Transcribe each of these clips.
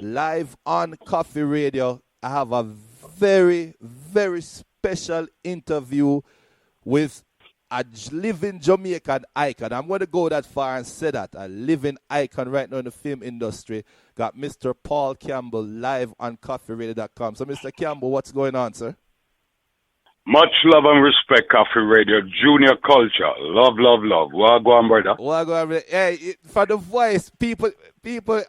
live on Coffee Radio. I have a very, very special interview with a living Jamaican icon. I'm going to go that far and say that. A living icon right now in the film industry. Got Mr. Paul Campbell live on CoffeeRadio.com. So, Mr. Campbell, what's going on, sir? Much love and respect, Coffee Radio. Junior culture. Love, love, love. Well, go on, brother. Well, go on, brother. Hey, for the voice, people,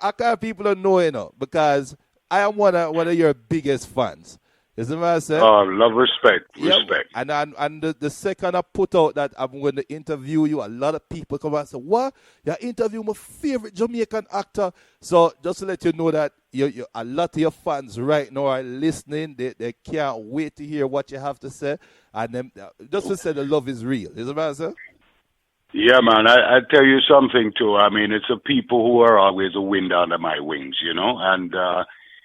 I can't people don't know, because I am one of your biggest fans. Is that what I said? Love, respect, respect. And the second I put out that I'm going to interview you, a lot of people come and say, what? You're interviewing my favorite Jamaican actor. So just to let you know that a lot of your fans right now are listening. They can't wait to hear what you have to say. And then, just to say the love is real. Is that what I said? Yeah, man. I tell you something, too. I mean, it's the people who are always a wind under my wings, and...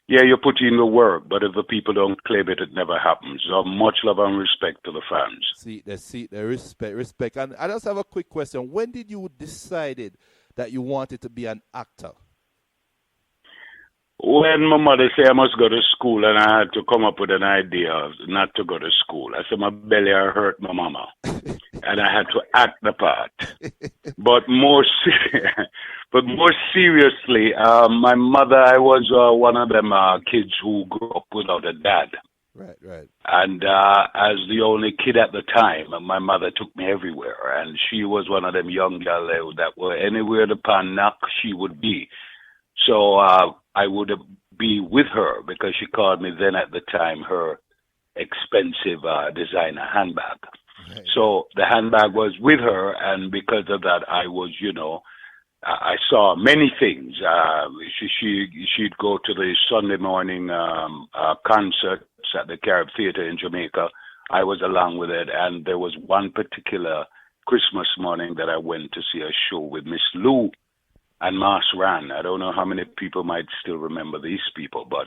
yeah, you put in the work, but if the people don't claim it, it never happens. So much love and respect to the fans. See, the respect. And I just have a quick question. When did you decide that you wanted to be an actor? When my mother said I must go to school and I had to come up with an idea not to go to school, I said my belly hurt my mama. And I had to act the part. But more seriously, my mother, I was one of them kids who grew up without a dad. Right. And as the only kid at the time, my mother took me everywhere. And she was one of them young girls that were anywhere the pan knock, she would be. So I would be with her because she called me then at the time her expensive designer handbag. Right. So the handbag was with her, and because of that, I was, I saw many things. She'd go to the Sunday morning concerts at the Carib Theatre in Jamaica. I was along with it, and there was one particular Christmas morning that I went to see a show with Miss Lou and Mas Ran. I don't know how many people might still remember these people, but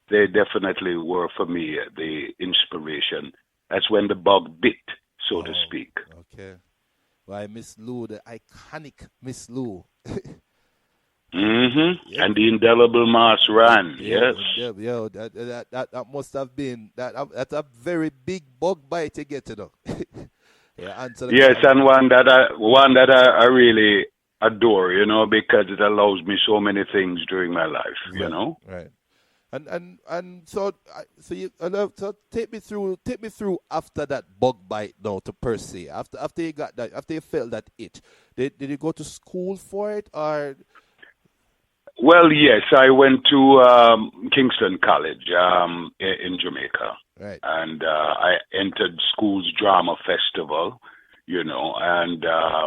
they definitely were, for me, the inspiration. That's when the bug bit, so to speak. Okay. Why, Miss Lou, the iconic Miss Lou. Mm-hmm. Yep. And the indelible Mas Ran, yes. Yeah, that must have been, that's a very big bug bite to get to know. Yes, and one that I really adore, because it allows me so many things during my life, Right. And so take me through after that bug bite now to per se. After you got that, after you felt that itch, did you go to school for it or? Well, yes, I went to Kingston College in Jamaica, right, and I entered school's drama festival. And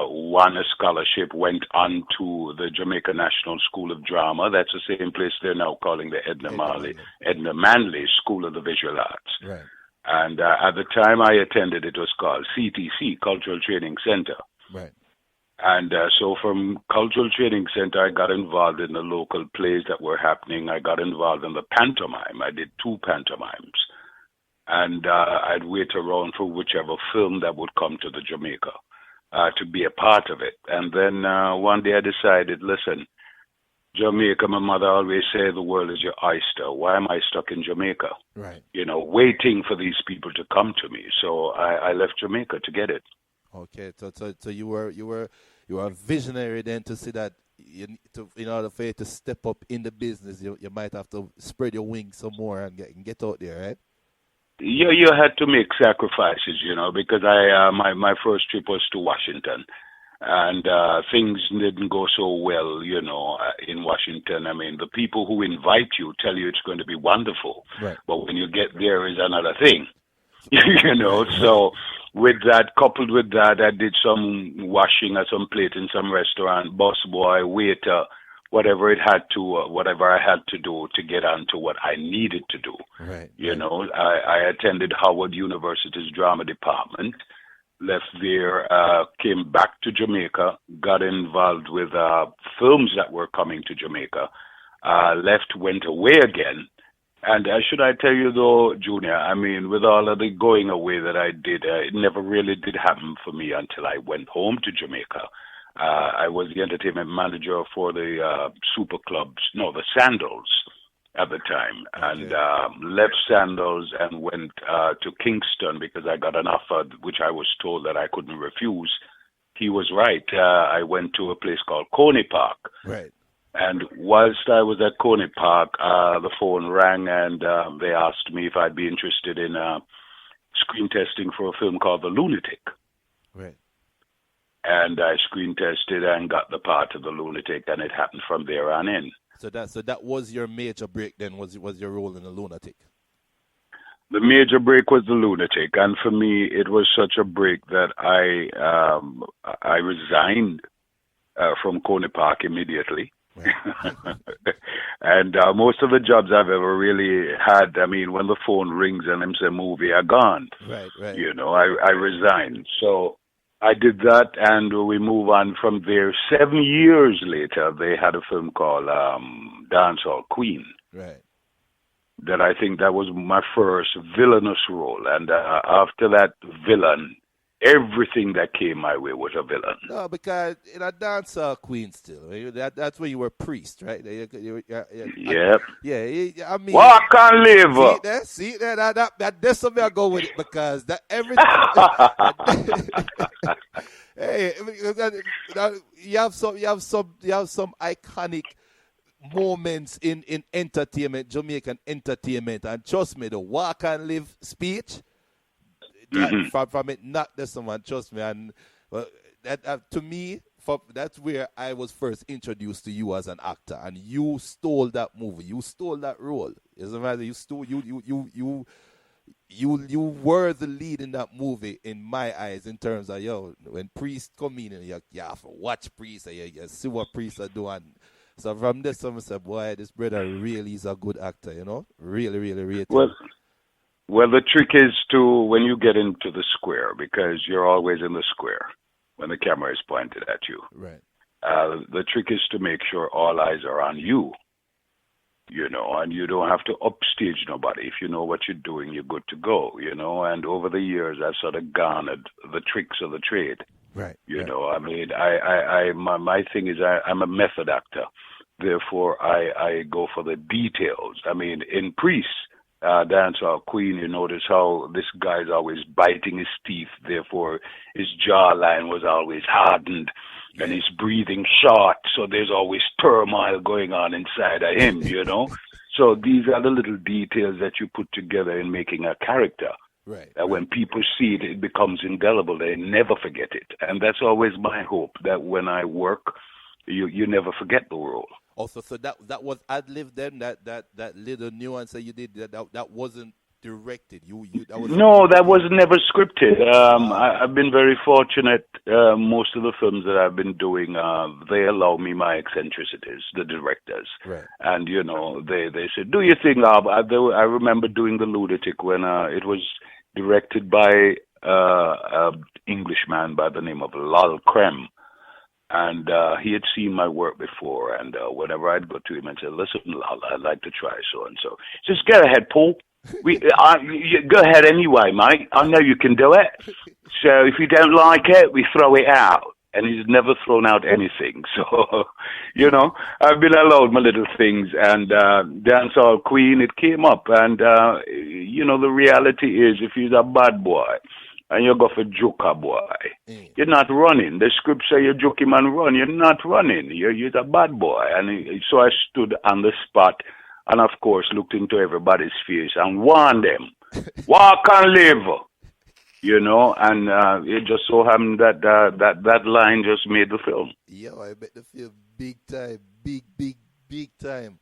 won a scholarship, went on to the Jamaica National School of Drama. That's the same place they're now calling the Edna Manley School of the Visual Arts. Right. And at the time I attended, it was called CTC, Cultural Training Center. Right. And so from Cultural Training Center, I got involved in the local plays that were happening. I got involved in the pantomime. I did 2 pantomimes. And I'd wait around for whichever film that would come to the Jamaica to be a part of it. And then one day I decided, listen, Jamaica, my mother always said the world is your oyster. Why am I stuck in Jamaica? Right. Waiting for these people to come to me. So I left Jamaica to get it. Okay, so you were a visionary then to see that in order for you to step up in the business, you might have to spread your wings some more and get out there, right? You had to make sacrifices, because my first trip was to Washington, and things didn't go so well, in Washington. I mean, the people who invite you tell you it's going to be wonderful, right, but when you get there is another thing, So coupled with that, I did some washing at some plate in some restaurant, busboy, waiter, whatever I had to do to get on to what I needed to do. Right. I attended Howard University's drama department, left there, came back to Jamaica, got involved with films that were coming to Jamaica, left, went away again. And should I tell you though, Junior, I mean, with all of the going away that I did, it never really did happen for me until I went home to Jamaica. I was the entertainment manager for the the Sandals at the time, and Okay. left Sandals and went to Kingston because I got an offer which I was told that I couldn't refuse. He was right. I went to a place called Coney Park, Right. and whilst I was at Coney Park, the phone rang and they asked me if I'd be interested in screen testing for a film called The Lunatic. Right. And I screen tested and got the part of The Lunatic, and it happened from there on in. So that was your major break then, was your role in the Lunatic. The major break was The Lunatic, and for me, it was such a break that I resigned from Coney Park immediately. Right. And most of the jobs I've ever really had, I mean, when the phone rings and them say movie are gone, Right. Right. you know, I resigned. So I did that, and we move on from there. 7 years later, they had a film called Dancehall Queen. Right. That I think that was my first villainous role. And after that villain, everything that came my way was a villain. No, because in a dancer queen still, that's where you were priest, right? Yep. I mean, Walk and live. see that that's something I go with it because that everything. Hey, you have some iconic moments in entertainment, Jamaican entertainment, and trust me, the walk and live speech. From it, not this someone, trust me, and that to me, that's where I was first introduced to you as an actor, and you stole that movie, you stole that role. As a matter, you stole you were the lead in that movie in my eyes in terms of when Priest come in and you have to watch Priest and you see what Priest are doing. So from this, someone said, boy, this brother really is a good actor, really, really rated. Well, the trick is to, when you get into the square, because you're always in the square when the camera is pointed at you. Right. The trick is to make sure all eyes are on you, and you don't have to upstage nobody. If you know what you're doing, you're good to go, and over the years, I've sort of garnered the tricks of the trade. Right. I mean, my thing is I'm a method actor. Therefore, I go for the details. I mean, in Priest, Dancehall Queen, you notice how this guy's always biting his teeth. Therefore, his jawline was always hardened and he's breathing short. So there's always turmoil going on inside of him, So these are the little details that you put together in making a character. Right. When people see it, it becomes indelible. They never forget it. And that's always my hope, that when I work, you never forget the role. Also, so that was ad-lib then, that little nuance that you did, that wasn't directed. That was never scripted. I've been very fortunate. Most of the films that I've been doing, they allow me my eccentricities, the directors. Right. And, they said, do you think, I remember doing The Lunatic when it was directed by an Englishman by the name of Lal Krem. And he had seen my work before, and whenever I'd go to him and say, listen, Lal, I'd like to try so-and-so. Just go ahead, Paul. Go ahead anyway, mate. I know you can do it. So if you don't like it, we throw it out. And he's never thrown out anything. So, I've been allowed my little things. And Dancehall Queen, it came up. And, the reality is, if he's a bad boy, and you go for joker boy, you're not running. The script say you joke him and run. You're not running. You're a bad boy. And so I stood on the spot and, of course, looked into everybody's face and warned them, walk and live, and it just so happened that that line just made the film. Yo, I bet the film big time, big time.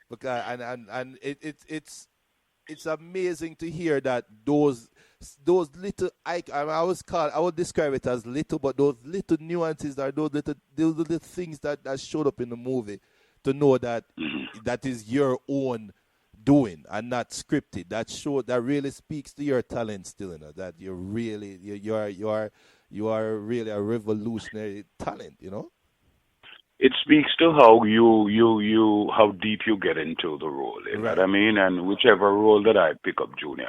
Because and it's amazing to hear that those little I would describe it as little, but those little nuances are those little things that showed up in the movie, to know that that is your own doing and not scripted. That really speaks to your talent still, that you are really a revolutionary talent, It speaks to how how deep you get into the role, you know what I mean? And whichever role that I pick up, Junior,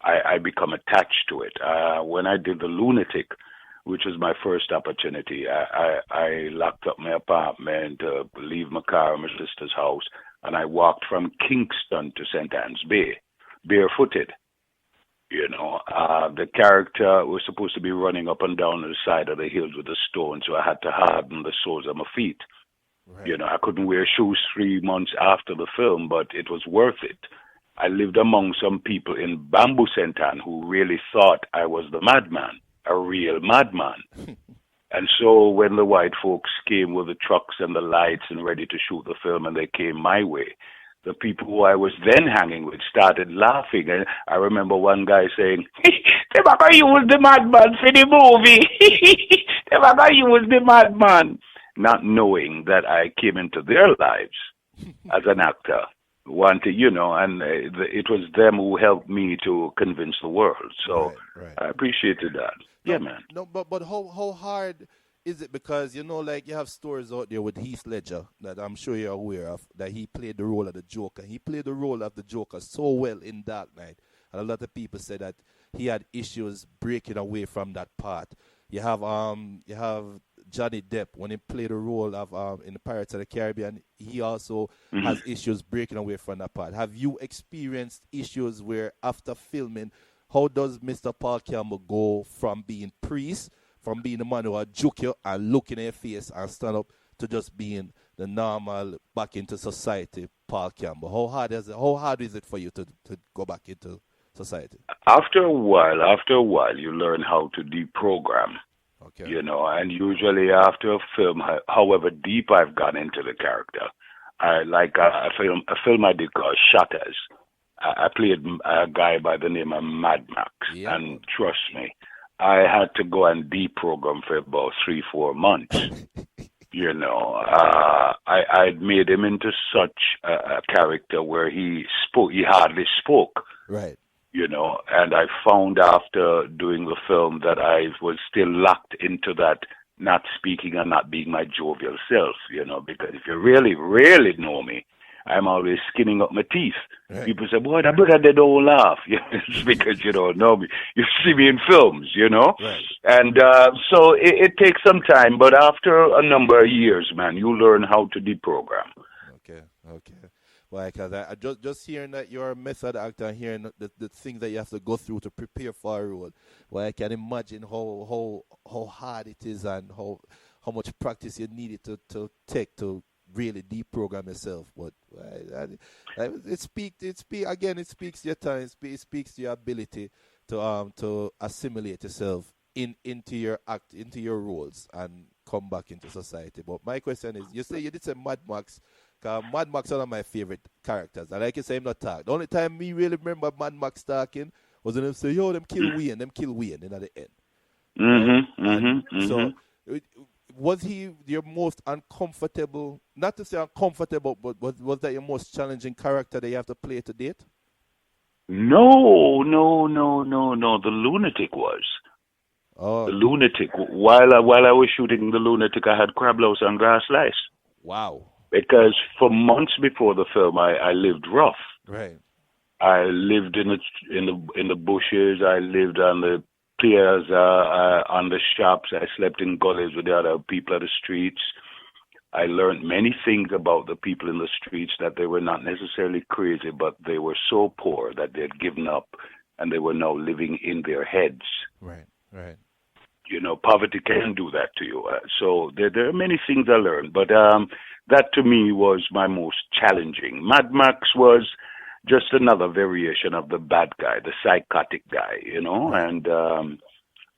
I become attached to it. When I did The Lunatic, which was my first opportunity, I locked up my apartment, leave my car in my sister's house, and I walked from Kingston to St. Anne's Bay, barefooted. The character was supposed to be running up and down the side of the hills with a stone, so I had to harden the soles of my feet. Right. I couldn't wear shoes 3 months after the film, but it was worth it. I lived among some people in Bamboo St. Anne who really thought I was the madman, a real madman. And so when the white folks came with the trucks and the lights and ready to shoot the film, and they came my way, the people who I was then hanging with started laughing. And I remember one guy saying, "They're going to use the madman for the movie. They're going to use the madman." Not knowing that I came into their lives as an actor, and it was them who helped me to convince the world. So right. I appreciated that. No, yeah, man. No, but how hard is it? Because, like you have stories out there with Heath Ledger that I'm sure you're aware of, that he played the role of the Joker. He played the role of the Joker so well in Dark Knight. And a lot of people say that he had issues breaking away from that part. You have Johnny Depp, when he played the role of in the Pirates of the Caribbean, he also has issues breaking away from that part. Have you experienced issues where after filming, how does Mr. Paul Campbell go from being priest, from being the man who will juke you and look in your face and stand up, to just being the normal back into society Paul Campbell? How hard is it for you to go back into society? After a while, you learn how to deprogram. Okay. And usually after a film, however deep I've gone into the character, a film I did called Shutters. I played a guy by the name of Mad Max, and trust me, I had to go and deprogram for about 3-4 months. I'd made him into such a character where he hardly spoke. Right. And I found after doing the film that I was still locked into that not speaking and not being my jovial self, because if you really, really know me, I'm always skinning up my teeth. Right. People say, "Boy, that brother, they don't laugh." It's because you don't know me. You see me in films, Right. And so it takes some time, but after a number of years, man, you learn how to deprogram. Okay. Well, because I just hearing that you're a method actor, hearing the things that you have to go through to prepare for a role, well, I can imagine how hard it is and how much practice you need to take to really deprogram yourself. But it speaks to your talent, it speaks to your ability to assimilate yourself into your roles and come back into society. But my question is, you say you did say Mad Max. Mad Max is one of my favorite characters. And like you say, him not talk. The only time me really remember Mad Max talking was when them say, "Yo, them kill Wayne in at the end." So, was he your most uncomfortable, not to say uncomfortable, but was that your most challenging character that you have to play to date? No. The Lunatic was. Oh. The Lunatic. While I was shooting The Lunatic, I had crab louse and grass lice. Wow. Because for months before the film, I lived rough. Right. I lived in the bushes. I lived on the piers, on the shops. I slept in gullies with the other people of the streets. I learned many things about the people in the streets, that they were not necessarily crazy, but they were so poor that they had given up and they were now living in their heads. Right. Poverty can do that to you. So there are many things I learned, but that to me was my most challenging. Mad Max was just another variation of the bad guy, the psychotic guy, and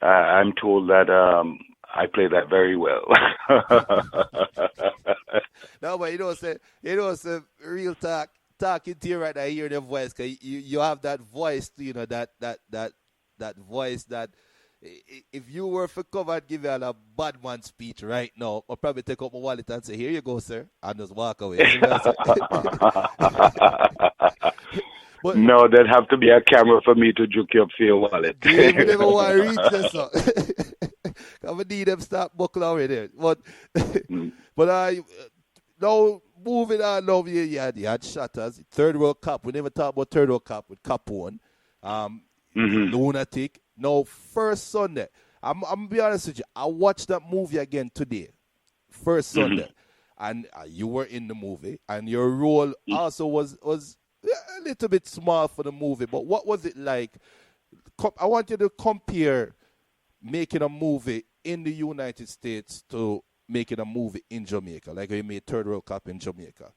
I'm told that I play that very well. No, but say real talking to you right now, hearing your voice, because you have that voice, that voice that, if you were for cover and give you a bad man speech right now, I'll probably take up my wallet and say, "Here you go, sir," and just walk away. But, no, there'd have to be a camera for me to juke you up for your wallet. You never want to reach this up. I need them start buckle already. But now moving on, now you had Shutters, Third World Cup. We never talked about Third World Cup with Capone, Lunatic. No, first Sunday. I'm gonna be honest with you. I watched that movie again today. First Sunday. and you were in the movie, and your role also was a little bit small for the movie. But what was it like? I want you to compare making a movie in the United States to making a movie in Jamaica, like you made Third World Cup in Jamaica.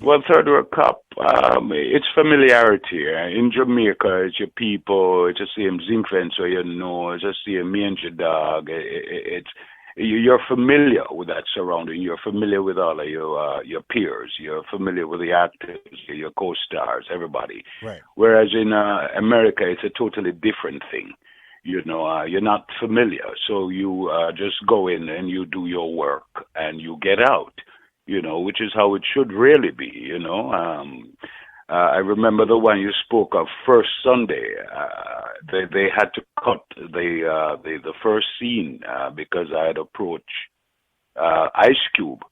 Well, Third World Cup, it's familiarity. In Jamaica, it's your people, it's the same zinc fence where you know, it's the same mangy dog. You're familiar with that surrounding. You're familiar with all of your peers. You're familiar with the actors, your co-stars, everybody. Right. Whereas in America, it's a totally different thing. You know, you're not familiar, so you just go in and you do your work and you get out. You know, which is how it should really be. You know, I remember the one you spoke of, First Sunday. They had to cut the first scene because I had approached Ice Cube,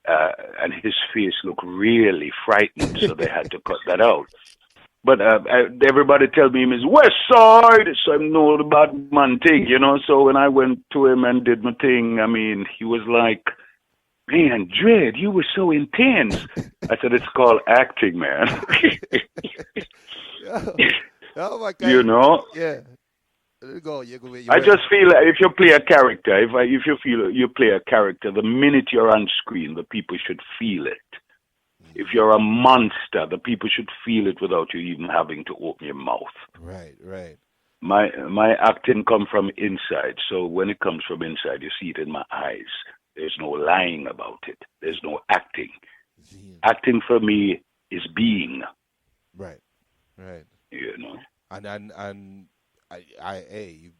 and his face looked really frightened, so they had to cut that out. But everybody tell me he's West Side, so I know the bad man thing, you know. So when I went to him and did my thing, I mean, he was like, "Man, Dread, you were so intense." I said, "It's called acting, man." Oh my God! You know? Yeah. Go. I just feel if you play a character, if you feel you play a character, the minute you're on screen, the people should feel it. If you're a monster, the people should feel it without you even having to open your mouth. Right. My acting come from inside, so when it comes from inside, you see it in my eyes. There's no lying about it. There's no acting. Acting for me is being. Right. You know. And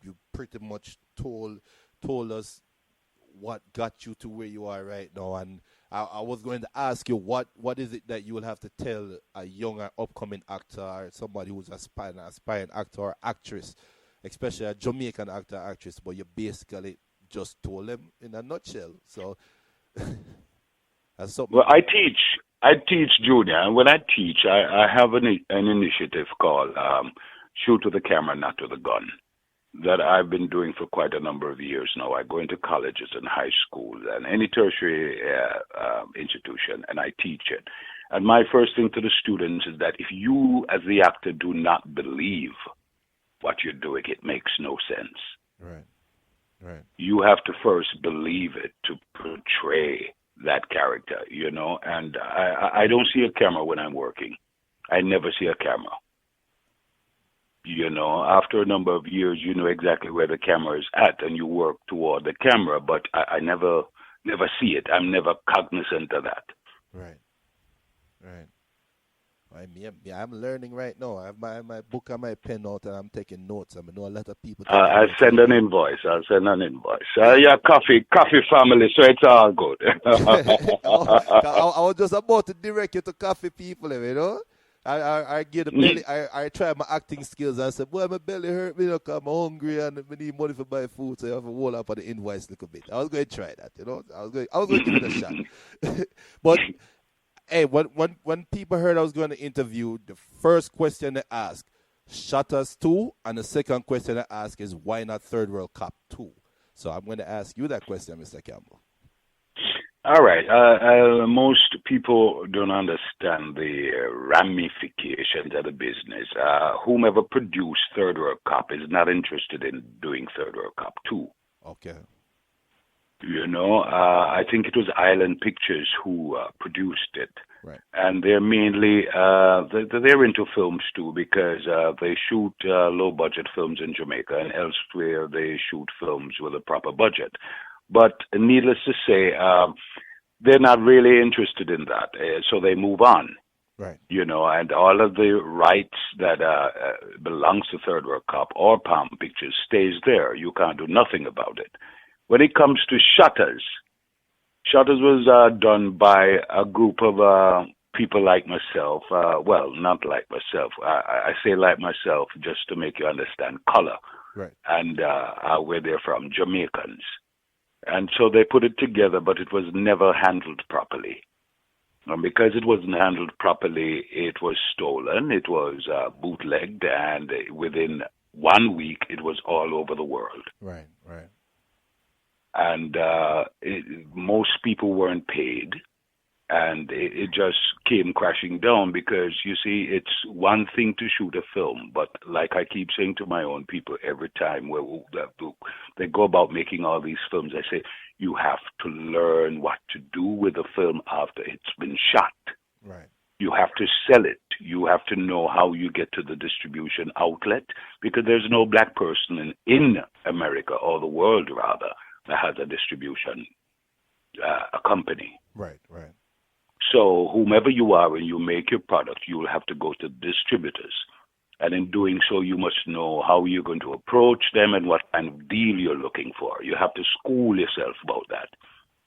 you pretty much told us what got you to where you are right now. And I was going to ask you what is it that you will have to tell a young or upcoming actor or somebody who's aspiring actor or actress, especially a Jamaican actor or actress, but you basically just told them in a nutshell. So that's something. Well, I teach junior, and when I teach, I have an initiative called Shoot with the Camera, Not with the Gun, that I've been doing for quite a number of years now. I go into colleges and high schools and any tertiary institution, and I teach it. And my first thing to the students is that if you, as the actor, do not believe what you're doing, it makes no sense. Right. You have to first believe it to portray that character, you know. And I don't see a camera when I'm working. I never see a camera. You know, after a number of years, you know exactly where the camera is at, and you work toward the camera. But I never see it. I'm never cognizant of that. Right. I'm learning right now. I have my book and my pen out, and I'm taking notes. I know a lot of people. I'll send an invoice. Yeah, coffee family, so it's all good. I was just about to direct you to coffee people, you know. I get the belly. I try my acting skills. I said, "Boy, my belly hurt me. Look, I'm hungry and I need money for buy food, so I have to roll up on the invoice a little bit." I was going to try that, you know. I was going to give it a shot. But hey, when people heard I was going to interview, the first question they ask, Shutters 2, and the second question they ask is, why not Third World Cup 2? So I'm going to ask you that question, Mr. Campbell. All right. Most people don't understand the ramifications of the business. Whomever produced Third World Cup is not interested in doing Third World Cup 2. Okay. You know, I think it was Island Pictures who produced it. Right. And they're mainly, they're into films too, because they shoot low-budget films in Jamaica, and elsewhere they shoot films with a proper budget. But needless to say, they're not really interested in that, so they move on. Right. You know, and all of the rights that belongs to Third World Cup or Palm Pictures stays there. You can't do nothing about it. When it comes to Shutters was done by a group of people like myself. Well, not like myself. I say like myself just to make you understand color. Right. And where they're from, Jamaicans. And so they put it together, but it was never handled properly. And because it wasn't handled properly, it was stolen, it was bootlegged, and within 1 week, it was all over the world. Right. and most people weren't paid, and it just came crashing down because, you see, it's one thing to shoot a film, but like I keep saying to my own people every time where they go about making all these films, I say, you have to learn what to do with a film after it's been shot. Right. You have to sell it. You have to know how you get to the distribution outlet, because there's no black person in America, or the world rather, that has a distribution a company. Right, right. So whomever you are, when you make your product, you will have to go to distributors. And in doing so, you must know how you're going to approach them and what kind of deal you're looking for. You have to school yourself about that.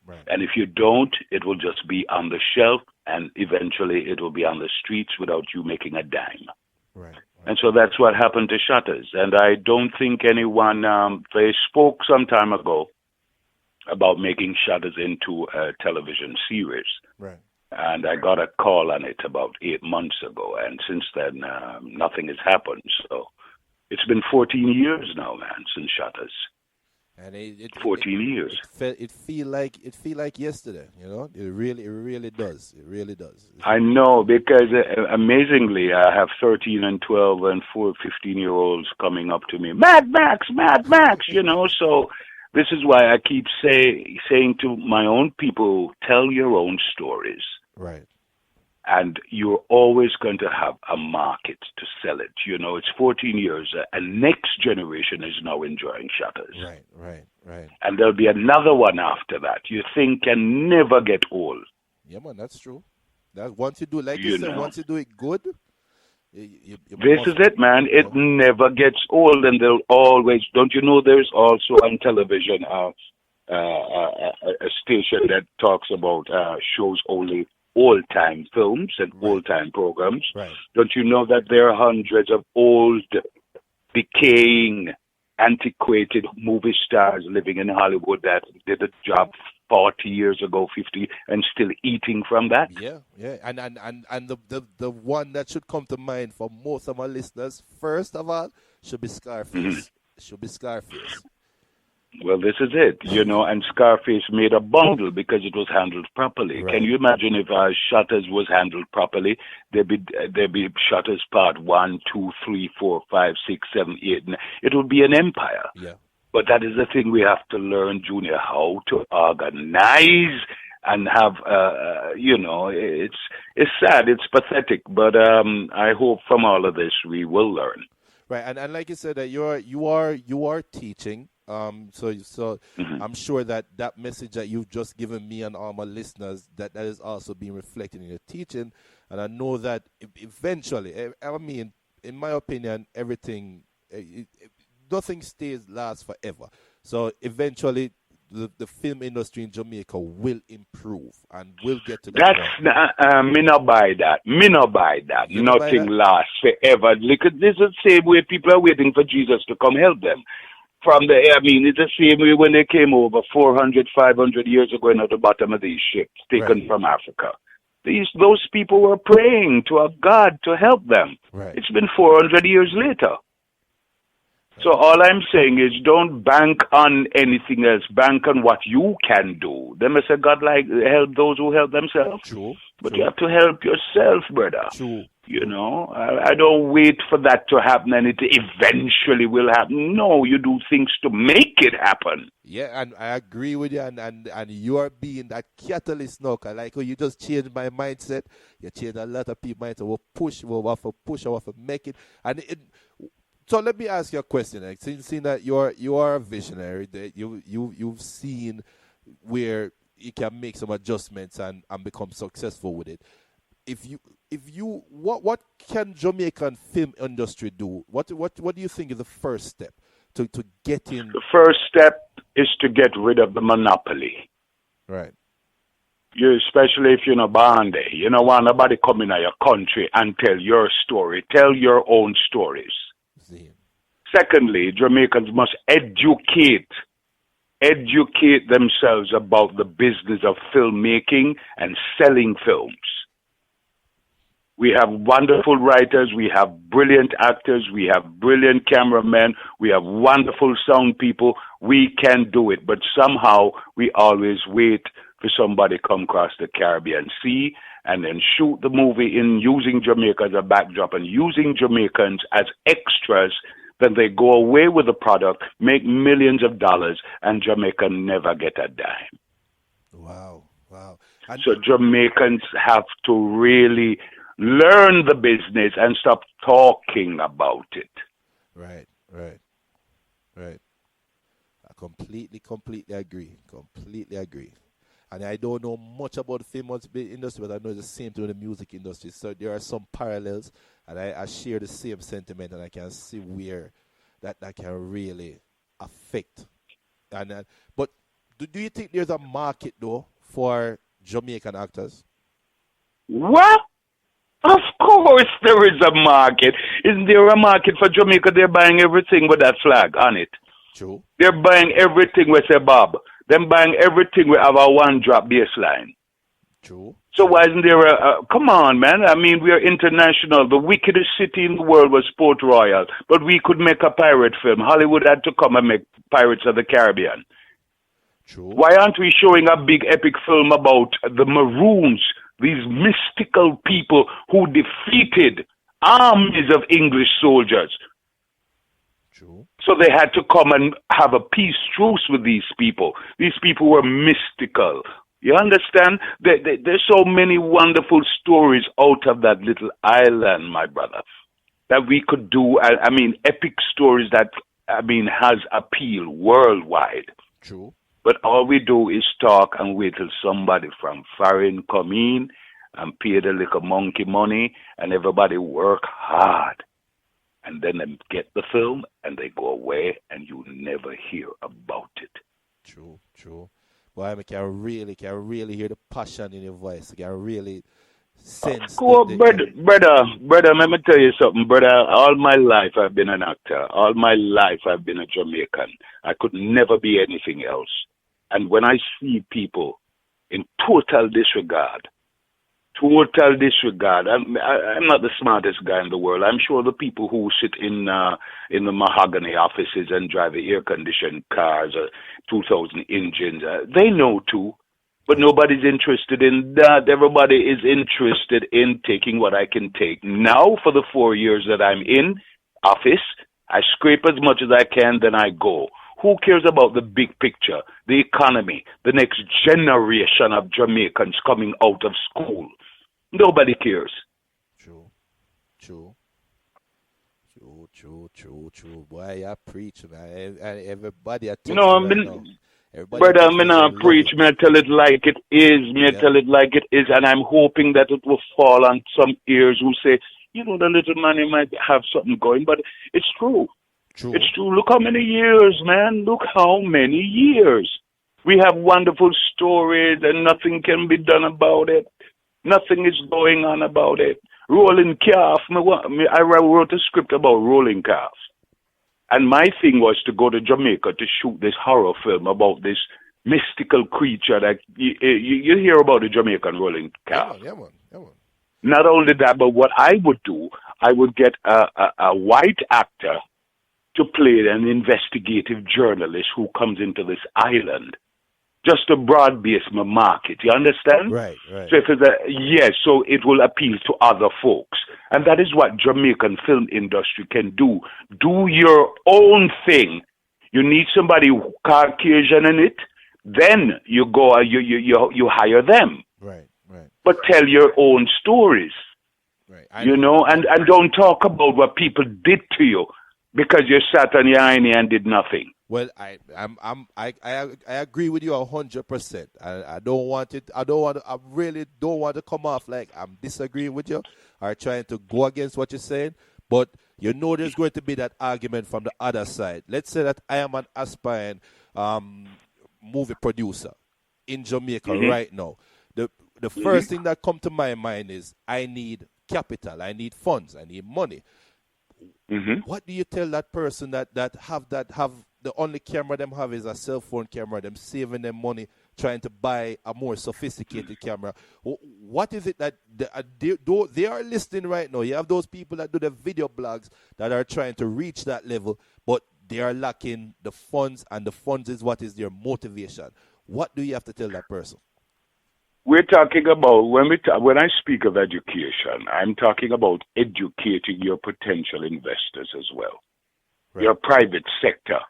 Right. And if you don't, it will just be on the shelf, and eventually it will be on the streets without you making a dime. Right. And so that's what happened to Shutters. And I don't think anyone, they spoke some time ago about making Shutters into a television series. Right. And I got a call on it about 8 months ago, and since then, nothing has happened. So it's been 14 years now, man, since Shutters. And 14 years. It feel like yesterday, you know. It really does. It really does. I know, because amazingly, I have 13 and 12 and 15-year-olds coming up to me, Mad Max, you know. So this is why I keep saying to my own people, tell your own stories. Right. And you're always going to have a market to sell it. You know, it's 14 years, and next generation is now enjoying Shutters. Right. And there'll be another one after that. Your thing can never get old. Yeah, man, that's true. That once you do, like you said, once you do it good. This is it, man. It never gets old, and they'll always. Don't you know? There's also on television a station that talks about shows only old-time films and old-time programs. Right. Don't you know that there are hundreds of old, decaying, antiquated movie stars living in Hollywood that did a job 40 years ago, 50, and still eating from that? Yeah. And the one that should come to mind for most of our listeners, first of all, should be Scarface. Well, this is it, you know, and Scarface made a bundle because it was handled properly. Right. Can you imagine if Shutters was handled properly? There'd be Shutters Part 1, 2, 3, 4, 5, 6, 7, 8. It would be an empire. Yeah. But that is the thing we have to learn, Junior, how to organize and have, you know, it's sad, it's pathetic, but I hope from all of this we will learn. Right, and like you said, that you are teaching. So I'm sure that message that you've just given me and all my listeners, that is also being reflected in your teaching. And I know that eventually, I mean, in my opinion, everything, nothing lasts forever. So eventually, the film industry in Jamaica will improve and will get to that. That's me not buy that. Nothing lasts forever. Because this is the same way people are waiting for Jesus to come help them. It's the same way when they came over 400, 500 years ago at the bottom of these ships taken from Africa. Those people were praying to a God to help them. Right. It's been 400 years later. So all I'm saying is don't bank on anything else. Bank on what you can do. They must say God help those who help themselves. True. But you have to help yourself, brother. True. You know, I don't wait for that to happen and it eventually will happen. No, you do things to make it happen. Yeah, and I agree with you, and you are being that catalyst now. Like you just changed my mindset. You changed a lot of people's mindset. We'll have to make it. So let me ask you a question. Like, seeing that you are a visionary, that you've seen where you can make some adjustments and become successful with it. What can Jamaican film industry do? What do you think is the first step to get in? The first step is to get rid of the monopoly. Right. Especially if you're not born there. You don't want nobody coming to your country and tell your story. Tell your own stories. Secondly, Jamaicans must educate themselves about the business of filmmaking and selling films. We have wonderful writers. We have brilliant actors. We have brilliant cameramen. We have wonderful sound people. We can do it. But somehow we always wait for somebody to come across the Caribbean Sea and then shoot the movie in using Jamaica as a backdrop and using Jamaicans as extras. Then they go away with the product, make millions of dollars, and Jamaica never get a dime. Wow. So Jamaicans have to really learn the business and stop talking about it. Right. I completely agree. And I don't know much about the film industry, but I know it's the same thing with the music industry. So there are some parallels, and I share the same sentiment, and I can see where that can really affect. And but do you think there's a market though for Jamaican actors? What? Of course there is a market. Isn't there a market for Jamaica? They're buying everything with that flag on it. True. They're buying everything with say Bob. They're buying everything with have a one-drop baseline. True. So why isn't there come on, man. I mean, we are international. The wickedest city in the world was Port Royal. But we could make a pirate film. Hollywood had to come and make Pirates of the Caribbean. True. Why aren't we showing a big epic film about the Maroons, these mystical people who defeated armies of English soldiers? True. So they had to come and have a peace truce with these people. These people were mystical. You understand? There's so many wonderful stories out of that little island, my brother, that we could do. I mean, epic stories that, has appeal worldwide. True. But all we do is talk and wait till somebody from foreign come in and pay the little monkey money, and everybody work hard. And then they get the film and they go away and you never hear about it. True. Boy, I can really hear the passion in your voice. I can really sense. Brother, let me tell you something, brother. All my life I've been an actor. All my life I've been a Jamaican. I could never be anything else. And when I see people in total disregard, I'm not the smartest guy in the world. I'm sure the people who sit in the mahogany offices and drive the air-conditioned cars, 2,000 engines, they know too. But nobody's interested in that. Everybody is interested in taking what I can take. Now, for the 4 years that I'm in office, I scrape as much as I can, then I go. Who cares about the big picture, the economy, the next generation of Jamaicans coming out of school? Nobody cares. True. Boy, I preach, man. Everybody, brother, I'm not preach. Me I tell it like it is. And I'm hoping that it will fall on some ears who say, the little man might have something going. But it's true. It's true. Look how many years, man. Look how many years. We have wonderful stories and nothing can be done about it. Nothing is going on about it. Rolling calf. I wrote a script about rolling calf. And my thing was to go to Jamaica to shoot this horror film about this mystical creature that you hear about the Jamaican rolling calf. Yeah, man. Not only that, but what I would do, I would get a white actor to play an investigative journalist who comes into this island, just to broad base my market. You understand? Right. So so it will appeal to other folks, and that is what Jamaican film industry can do. Do your own thing. You need somebody Caucasian in it, then you go. You hire them. Right. But tell your own stories. Right. And don't talk about what people did to you. Because you sat on your hiney and did nothing. Well, I agree with you 100%. I really don't want to come off like I'm disagreeing with you or trying to go against what you're saying. But there's going to be that argument from the other side. Let's say that I am an aspiring movie producer in Jamaica right now. The first thing that comes to my mind is I need capital, I need funds, I need money. What do you tell that person that have the only camera them have is a cell phone camera, them saving them money, trying to buy a more sophisticated camera. What is it that they are listening right now? You have those people that do the video blogs that are trying to reach that level, but they are lacking the funds, and the funds is what is their motivation. What do you have to tell that person? We're talking about, when I speak of education, I'm talking about educating your potential investors as well, right. Your private sector.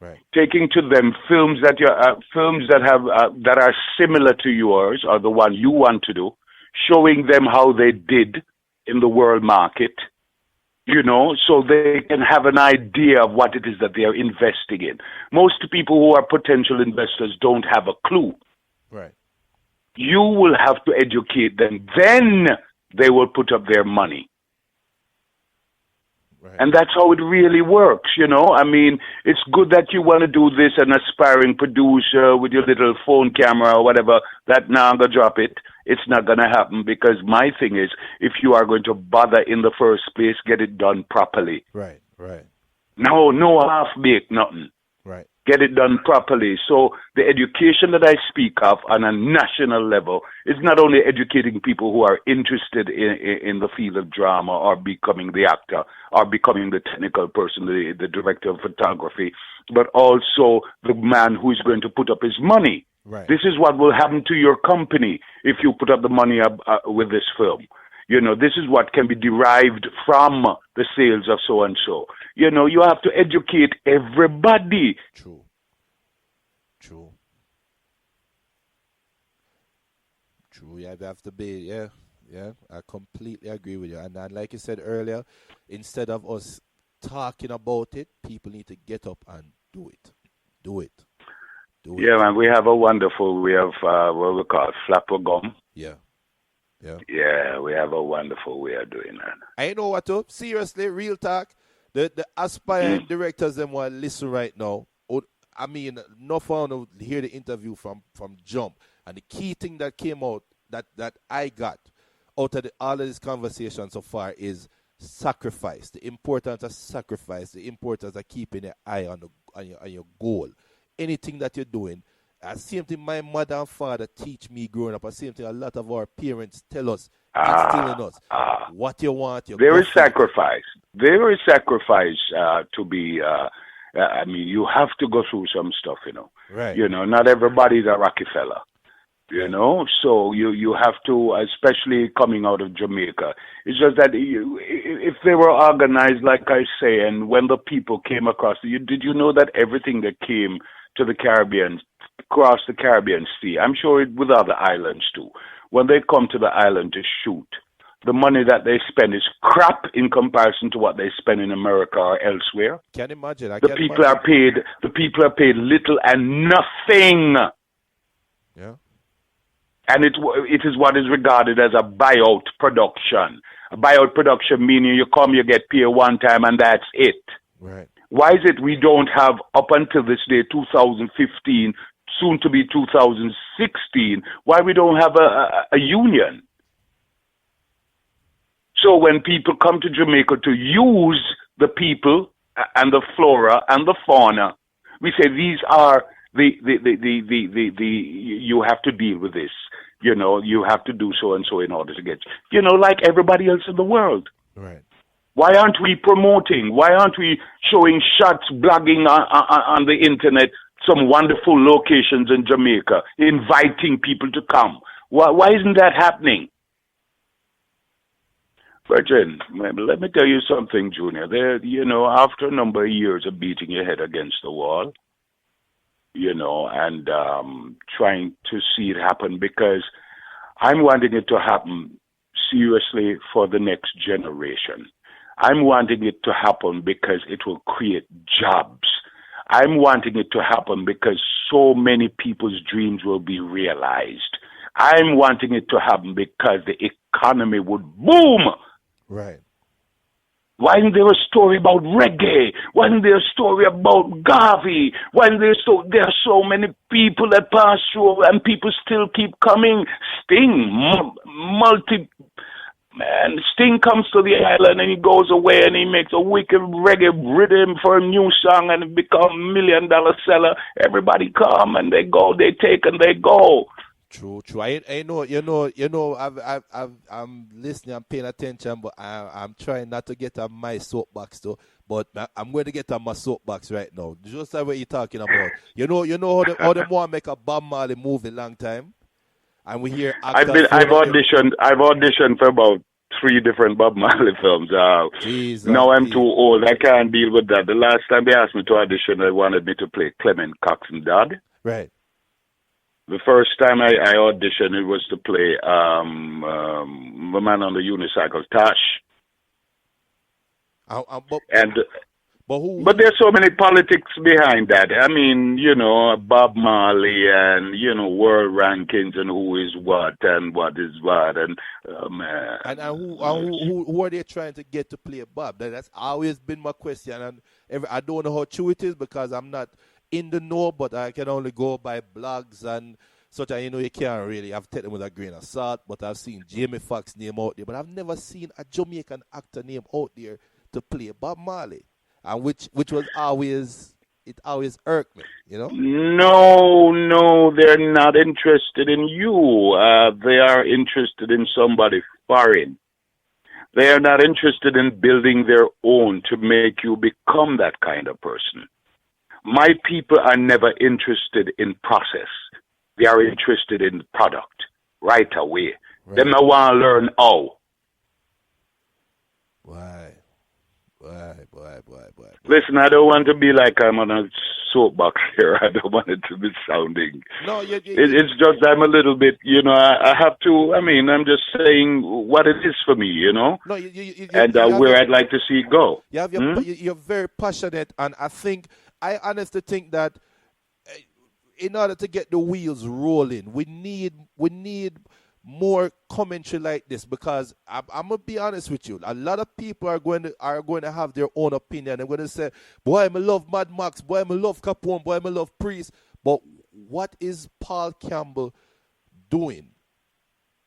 Right. Taking to them films that that are similar to yours or the one you want to do, showing them how they did in the world market, so they can have an idea of what it is that they are investing in. Most people who are potential investors don't have a clue. Right. You will have to educate them. Then they will put up their money. Right. And that's how it really works, I mean, it's good that you want to do this, an aspiring producer with your little phone camera or whatever, that now I'm going to drop it. It's not going to happen, because my thing is, if you are going to bother in the first place, get it done properly. Right. No half-baked nothing. Right. Get it done properly. So the education that I speak of on a national level is not only educating people who are interested in the field of drama or becoming the actor or becoming the technical person, the director of photography, but also the man who is going to put up his money. Right. This is what will happen to your company if you put up the money up with this film. This is what can be derived from the sales of so-and-so. You have to educate everybody. True. You have to be, yeah, I completely agree with you. And like you said earlier, instead of us talking about it, people need to get up and do it. Yeah, man, we have what we call flapper gum. Yeah. Yeah, we have a wonderful way of doing that. I know what to. Seriously, real talk. The aspiring directors them want to listen right now. I mean, no fun to hear the interview from jump. And the key thing that came out that I got out of all of this conversation so far is sacrifice. The importance of sacrifice. The importance of keeping an eye on your goal. Anything that you're doing. Same thing my mother and father teach me growing up. Same thing a lot of our parents tell us, instill in us. What you want. There is sacrifice. There is sacrifice to be. I mean, you have to go through some stuff, Right. Not everybody's a Rockefeller. So you have to, especially coming out of Jamaica. It's just that if they were organized, like I say, and when the people came across, did you know that everything that came to the Caribbean, across the Caribbean Sea, I'm sure with other islands too, when they come to the island to shoot, the money that they spend is crap in comparison to what they spend in America or elsewhere. Can't imagine. The people are paid little and nothing. Yeah. And it is what is regarded as a buyout production. A buyout production meaning you come, you get paid one time, and that's it. Right. Why is it we don't have, up until this day, 2015, soon to be 2016, why we don't have a union? So when people come to Jamaica to use the people and the flora and the fauna, we say these are you have to deal with this. You have to do so and so in order to get, like everybody else in the world. Right. Why aren't we promoting? Why aren't we showing shots, blogging on the internet, some wonderful locations in Jamaica, inviting people to come? Why isn't that happening? Virgin, let me tell you something, Junior. After a number of years of beating your head against the wall, and trying to see it happen, because I'm wanting it to happen seriously for the next generation. I'm wanting it to happen because it will create jobs. I'm wanting it to happen because so many people's dreams will be realized. I'm wanting it to happen because the economy would boom. Right. Why isn't there a story about reggae? Why isn't there a story about Garvey? Why isn't there there are so many people that pass through and people still keep coming. Sting, Man, Sting comes to the island and he goes away and he makes a wicked reggae rhythm for a new song and it become $1 million seller. Everybody come and they go, they take and they go. True. I know, I'm listening, I'm paying attention, but I'm trying not to get on my soapbox too. But I'm going to get on my soapbox right now. Just like what you're talking about. You know how they want to make a Bob Marley movie long time, and we hear actors. I've auditioned for about 3 different Bob Marley films. Now I'm too old. I can't deal with that. The last time they asked me to audition, they wanted me to play Clement Cox's dad. Right. The first time I auditioned, it was to play the man on the unicycle, Tash. But there's so many politics behind that. I mean, Bob Marley and, world rankings and who is what and what is what. And, man. And who are they trying to get to play Bob? That's always been my question. And I don't know how true it is because I'm not in the know, but I can only go by blogs and such. And you can't really. I've taken them with a grain of salt, but I've seen Jamie Foxx name out there. But I've never seen a Jamaican actor name out there to play Bob Marley. And which was always irked me, No, they're not interested in you. They are interested in somebody foreign. They are not interested in building their own to make you become that kind of person. My people are never interested in process. They are interested in product right away. Right. Them I want to learn how. Why? Listen, I don't want to be like I'm on a soapbox here. I don't want it to be sounding. No, it's just I'm a little bit, I have to, I'm just saying what it is for me, No, and where I'd like to see it go. You're very passionate, and I honestly think that in order to get the wheels rolling, we need more commentary like this, because I'm gonna be honest with you. A lot of people are going to have their own opinion. They're going to say, "Boy, I love Mad Max. Boy, I love Capone. Boy, I love Priest." But what is Paul Campbell doing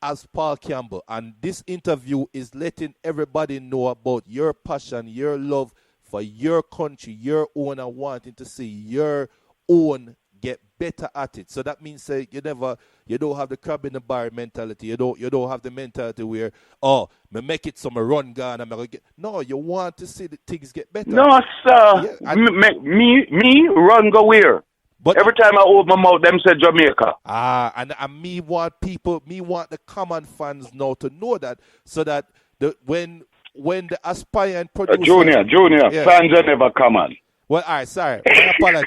as Paul Campbell? And this interview is letting everybody know about your passion, your love for your country, your own, and wanting to see your own get better at it. So that means you don't have the crab in the bar mentality. You don't have the mentality where, me make it so me run gun and me get. No, you want to see the things get better. No, sir. Yeah, me run go where? But every time I open my mouth, them say Jamaica. And me want the common fans now to know that, so that when the aspiring producer, junior, fans are never common. Well, all right, sorry. My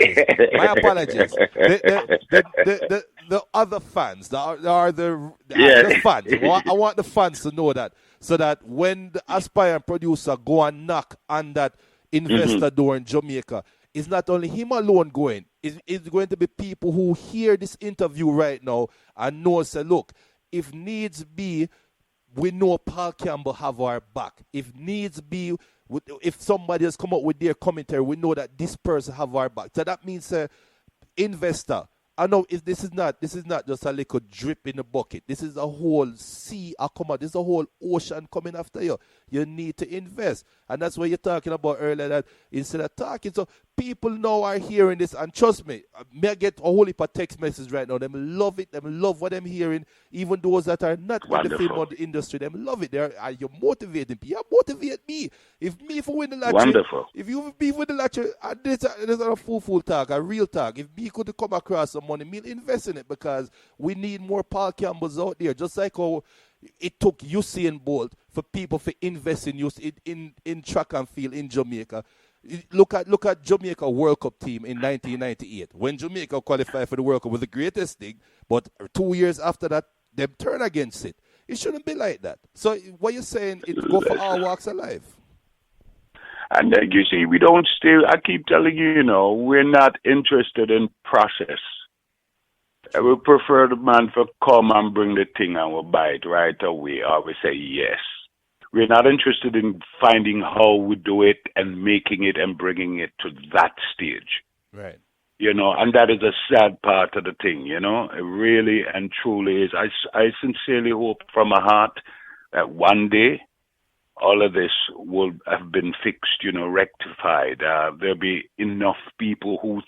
apologies. The other fans, the fans. I want the fans to know that, so that when the aspiring producer go and knock on that investor door in Jamaica, it's not only him alone going. It's going to be people who hear this interview right now and know, say, look, if needs be, we know Paul Campbell have our back. If needs be, if somebody has come up with their commentary, we know that this person have our back. So that means, investor, I know this is not just a little drip in the bucket. This is a whole sea this is a whole ocean coming after you. You need to invest. And that's what you're talking about earlier, that instead of talking. So people now are hearing this, and trust me, I get a whole heap of text messages right now. Them love it. Them love what I'm hearing. Even those that are not in the film or the industry, them love it. You're motivating people. You motivate me. If I win the lottery, wonderful. If you win the lottery, this is a full talk, a real talk. If me could come across some money, me invest in it, because we need more Paul Campbells out there. Just like how it took Usain Bolt for people to invest in track and field in Jamaica. Look at Jamaica World Cup team in 1998. When Jamaica qualified for the World Cup, was the greatest thing, but 2 years after that, they turned against it. It shouldn't be like that. So what you're saying, it go for all walks of life. And you see, I keep telling you, we're not interested in process. I would prefer the man to come and bring the thing and we'll buy it right away, or we say yes. We're not interested in finding how we do it and making it and bringing it to that stage. Right. And that is a sad part of the thing, It really and truly is. I sincerely hope from my heart that one day all of this will have been fixed, rectified. There'll be enough people who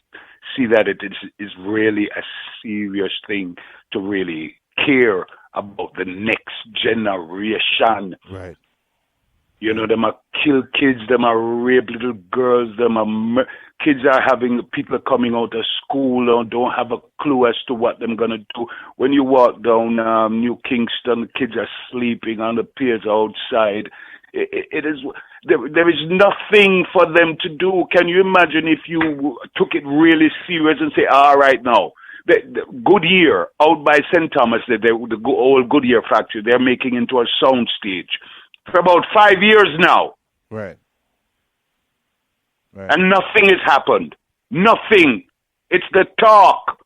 see that it is really a serious thing to really care about the next generation. Right. Them are kill kids, them are rape little girls, them are kids are having people coming out of school and don't have a clue as to what they're gonna do. When you walk down New Kingston, kids are sleeping on the piers outside. It is there is nothing for them to do. Can you imagine if you took it really serious and say, all right now, the Goodyear out by St. Thomas, the old Goodyear factory, they're making into a sound stage for about 5 years now. Right. And nothing has happened. Nothing. It's the talk.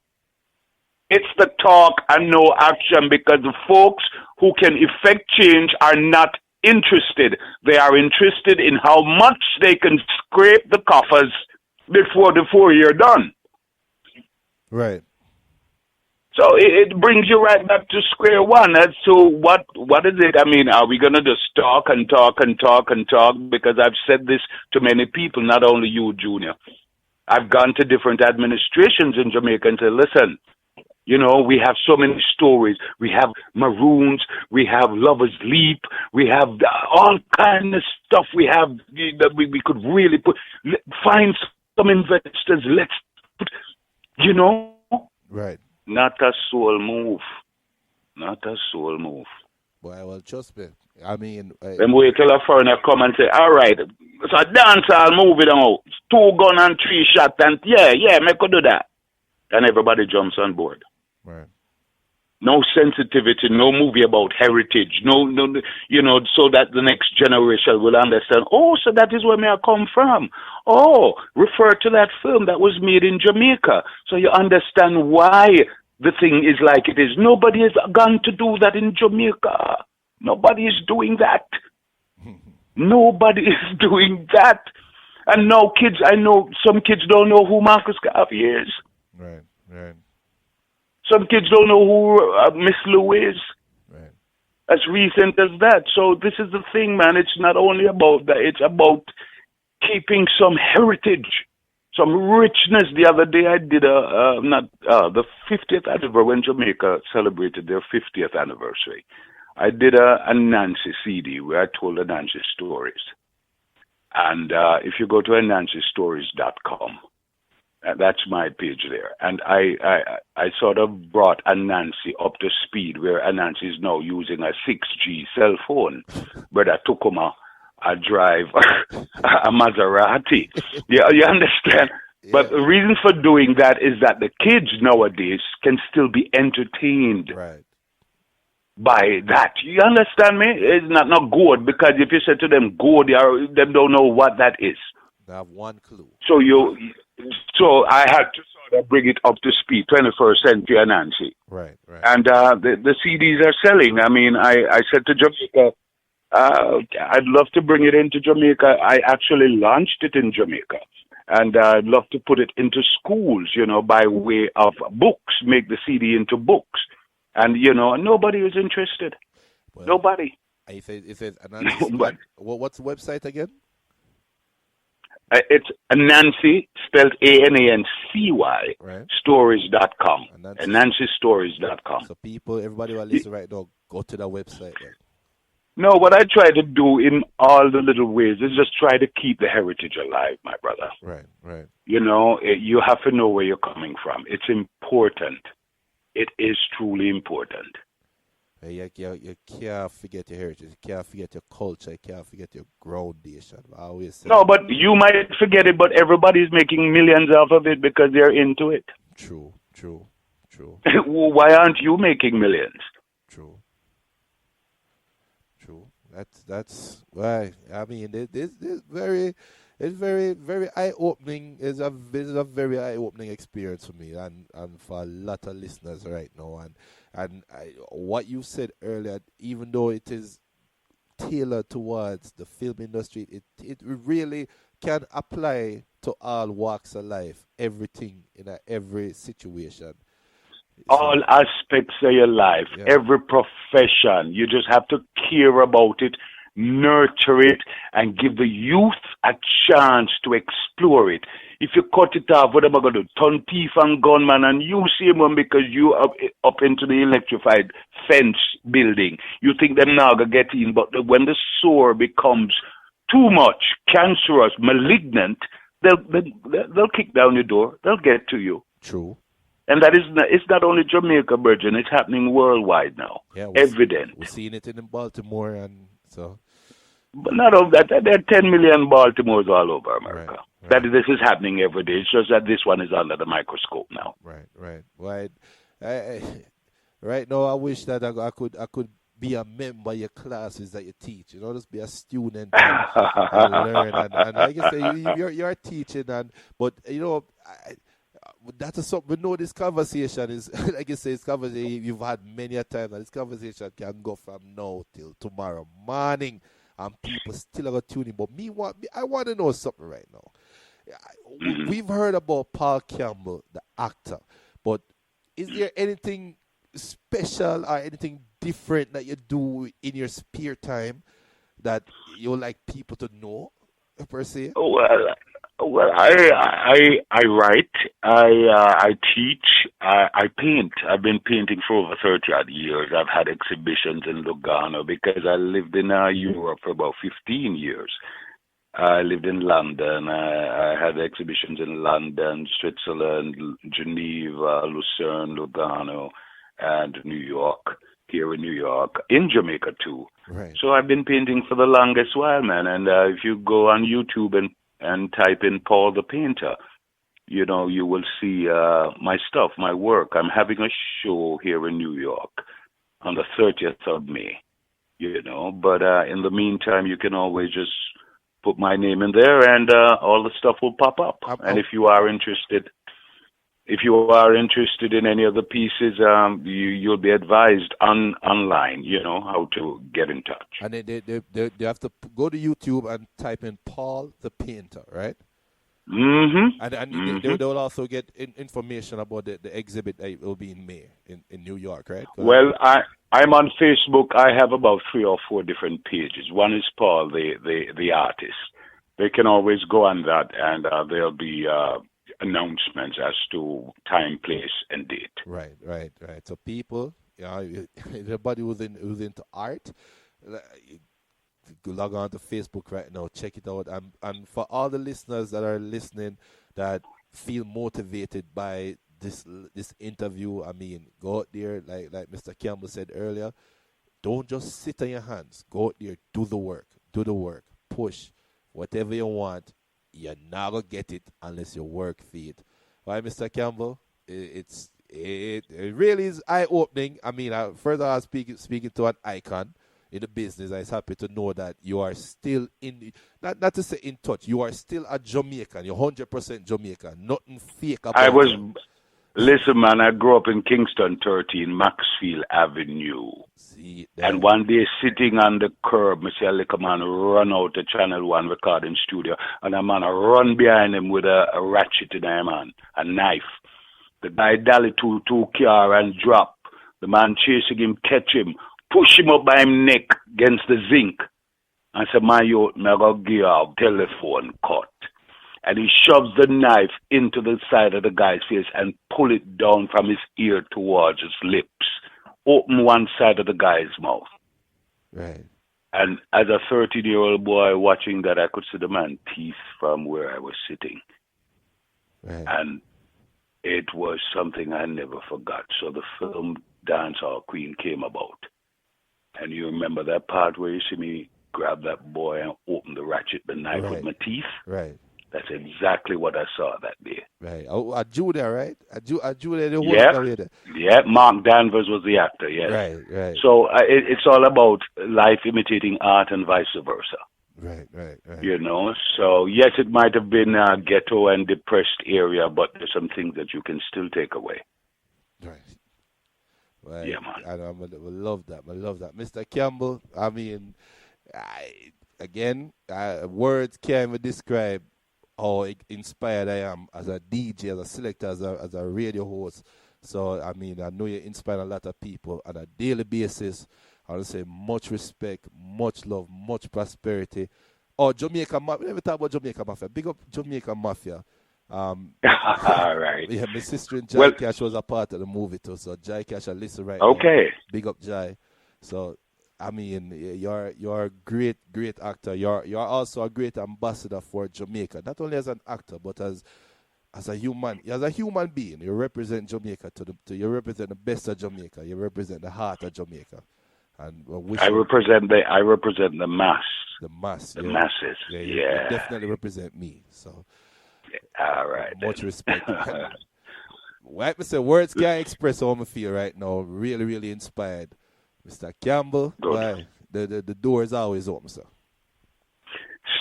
It's the talk and no action, because the folks who can effect change are not interested. They are interested in how much they can scrape the coffers before the 4-year done. Right. So it brings you right back to square one as to what is it? I mean, are we going to just talk and talk and talk and talk? Because I've said this to many people, not only you, Junior. I've gone to different administrations in Jamaica and said, listen, we have so many stories. We have Maroons. We have Lovers Leap. We have all kind of stuff. We have that we could really find some investors. Let's put, Right. Not a soul move. Not a soul move. Boy, well, trust me. I mean... Then we tell a foreigner come and say, all right, it's a dancehall movie now. 2 gun and 3 shot and yeah, me could do that. And everybody jumps on board. Right. No sensitivity, no movie about heritage, no, so that the next generation will understand, oh, so that is where me I come from. Oh, refer to that film that was made in Jamaica. So you understand why the thing is like it is. Nobody has gone to do that in Jamaica. Nobody is doing that. Nobody is doing that. And now kids, I know some kids don't know who Marcus Garvey is. Right. Some kids don't know who Miss Lou is. Right. As recent as that. So this is the thing, man. It's not only about that. It's about keeping some heritage, some richness. The other day I did the 50th anniversary when Jamaica celebrated their 50th anniversary. I did a Nancy CD where I told the Nancy stories. And if you go to anancystories.com, that's my page there. And I sort of brought Anansi up to speed, where Anansi is now using a 6G cell phone. Brother Tukuma, I drive a Maserati. You understand? Yeah. But the reason for doing that is that the kids nowadays can still be entertained by that. You understand me? It's not good, because if you say to them good, they don't know what that is. They have one clue. So I had to sort of bring it up to speed, 21st century Anansi. Right. And the CDs are selling. I mean, I said to Jamaica, I'd love to bring it into Jamaica. I actually launched it in Jamaica. And I'd love to put it into schools, by way of books, make the CD into books. And, nobody was interested. Well, nobody. It says Anansi. What's the website again? It's Anansi, spelled ANANCY, right. Stories.com. AnancyStories.com. So everybody who are listening right now, go to the website then. No, what I try to do in all the little ways is just try to keep the heritage alive, my brother. Right. You have to know where you're coming from. It's important. It is truly important. You can't forget your heritage. You can't forget your culture. You can't forget your groundation. I always say no, but you might forget it, but everybody's making millions off of it because they're into it. True. Why aren't you making millions? True. That's why. I mean, it's very, very eye-opening. It's a very eye-opening experience for me and for a lot of listeners right now. And what you said earlier, even though it is tailored towards the film industry, it really can apply to all walks of life, everything in every situation. All aspects of your life, every profession. You just have to care about it, nurture it, and give the youth a chance to explore it. If you cut it off, what am I going to do? Turn thief and gunman, and you see him because you up into the electrified fence building. You think them now going to get in, but when the sore becomes too much, cancerous, malignant, they'll kick down your door. They'll get to you. True. And that is it's not only Jamaica, Virgin. It's happening worldwide now. Yeah, evident. We're seeing it in Baltimore, and so. But not only that, there are 10 million Baltimores all over America. Right. This is happening every day. It's just that this one is under the microscope now. Right. Well, right now, I wish that I could be a member of your classes that you teach. Just be a student and learn. And like I say, you're teaching, but that is something. We know this conversation is, like you say, it's conversation you've had many a time, and this conversation can go from now till tomorrow morning, and people still are going to tune in. But I want to know something right now. We've heard about Paul Campbell, the actor, but is there anything special or anything different that you do in your spare time that you would like people to know, per se? Well, I write, I teach, I paint. I've been painting for over 30 odd years. I've had exhibitions in Lugano because I lived in Europe for about 15 years. I lived in London. I had exhibitions in London, Switzerland, Geneva, Lucerne, Lugano, and New York. Here in New York, in Jamaica too. Right. So I've been painting for the longest while, man. And if you go on YouTube and type in Paul the Painter, you will see my stuff, my work. I'm having a show here in New York on the 30th of May, But in the meantime, you can always just put my name in there and all the stuff will pop up. And if you are interested in any of the pieces, you'll be advised online, how to get in touch. And they have to go to YouTube and type in Paul the Painter, right? Mm-hmm. And they will also get information about the exhibit that will be in May in New York, right? Well, I'm on Facebook. I have about 3 or 4 different pages. One is Paul, the artist. They can always go on that, and there'll be announcements as to time, place, and date. Right. So people, everybody who's into art, log on to Facebook right now, check it out. And for all the listeners that are listening that feel motivated by this interview, go out there, like Mr. Campbell said earlier, don't just sit on your hands. Go out there, do the work, push, whatever you want. You're not going to get it unless you work for it. Right, Mr. Campbell? It really is eye-opening. Further I was speaking to an icon in the business. I was happy to know that you are still not to say in touch, you are still a Jamaican. You're 100% Jamaican. Nothing fake about it. Listen, man, I grew up in Kingston 13, Maxfield Avenue. And one day, sitting on the curb, I see a little man run out the Channel 1 recording studio, and a man run behind him with a ratchet in him hand, a knife. The guy dally to car and drop. The man chasing him, catch him, push him up by him neck against the zinc. And say, man, you never give a telephone cut. And he shoves the knife into the side of the guy's face and pull it down from his ear towards his lips. Open one side of the guy's mouth. Right. And as a 13-year-old boy watching that, I could see the man's teeth from where I was sitting. Right. And it was something I never forgot. So the film Dancehall Queen came about. And you remember that part where you see me grab that boy and open the knife with my teeth? Right. That's exactly what I saw that day. Right. A Judah, right? A Judah, the whole Yeah, Mark Danvers was the actor, yes. Right. So it's all about life imitating art and vice versa. Right. So yes, it might have been a ghetto and depressed area, but there's some things that you can still take away. Right. Well, yeah, man. I love that. Mr. Campbell, words can't even describe how inspired I am as a DJ, as a selector, as a radio host So, I mean, I know you inspire a lot of people on a daily basis. I want to say much respect, much love, much prosperity. Oh, Jamaica Mafia. Let me talk about Jamaica Mafia. Big up Jamaica Mafia. All right. Yeah, my sister and Jai Well, Cash was a part of the movie too. So Jai Cash, I listen right now. okay. Big up Jai. So, I mean, you're a great actor. You're also a great ambassador for Jamaica. Not only as an actor, but as a human being. You represent Jamaica you represent the best of Jamaica. You represent the heart of Jamaica. And I represent the mass. The mass. The masses. Yeah. Yeah. You definitely represent me. So all right. much respect. Like I said, words can't express how I feel right now. Really, really inspired. Mr. Campbell, why? The door is always open, sir.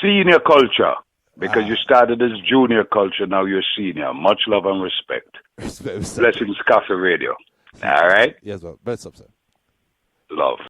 Senior culture. Because you started as junior culture, now you're senior. Much love and respect. Blessings, Coffee Radio. All right? Yes, well, best up, sir. Love.